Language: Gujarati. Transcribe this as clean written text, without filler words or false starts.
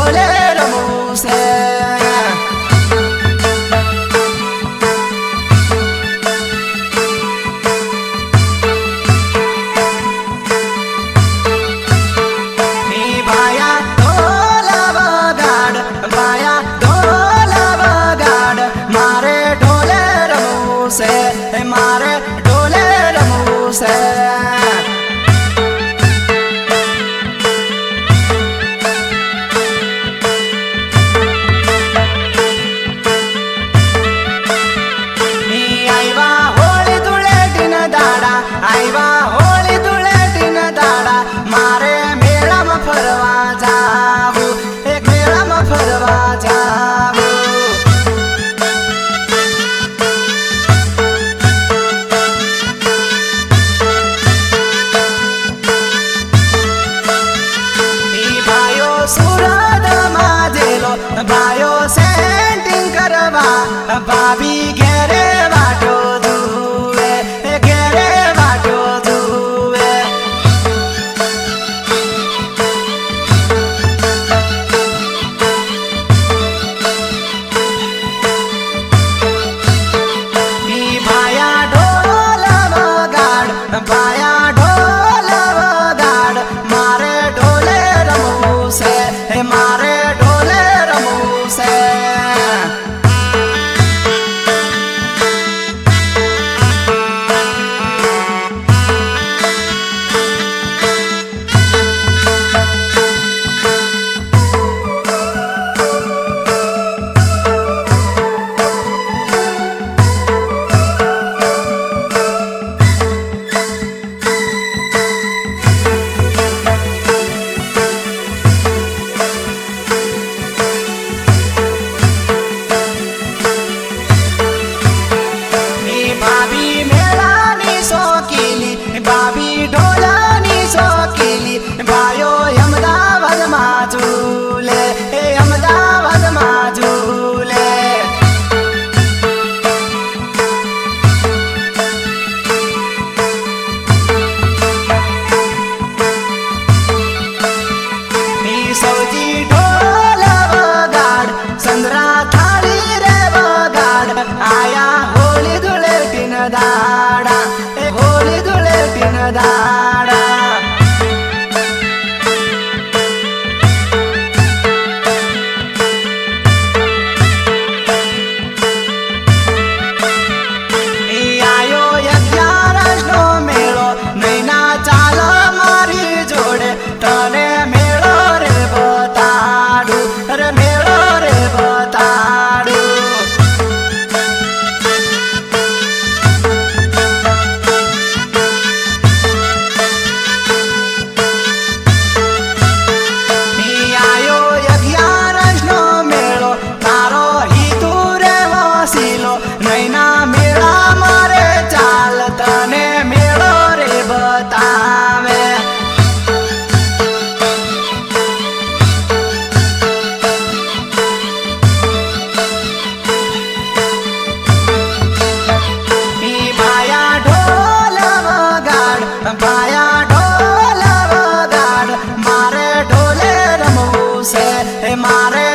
ઢોલે રમવું છે. मारे ढोले रमવું છે. આયવા હોળી ધૂળેટીના દાડા, આયવા હોળી ધૂળેટીના દાડા, મારે મેળામાં ફરવા જાવું, એક મેળામાં ફરવા જાવું. ભાયો સેટિંગ કરવા ભાભી ઘેરે વાટો ધુવે, ઘેરે વાટો ધુવે. ભાયા ઢોલ વગાડ, ભાયા ઢોલ વગાડ, મારે ઢોલે રમવું છે, મારે ઢોલે રમવું છે. ભાભી ઢોલાની શોખીલી, ભાઈઓ અમદાવાદમાં ઝૂલે, એ અમદાવાદમાં ઝૂલે. સૌજી ઢોલ વગાડ, સંદ્રા થાળી રે વગાડ, આયા હોળી ધૂળેટીના દાડા, હોળી ધૂળેટીના દાડા. આયો 11નો મેળો, નૈના ચાલ મારી જોડે, તને મેળો રે બતાડું, રે મેળો રે બતાડું. નૈના મેળા મારે ચાલ, તને મેળો રે બતાવે. ભાયા ઢોલ વગાડ, ભાયા ઢોલ વગાડ, મારે ઢોલે રમવું છે, મારે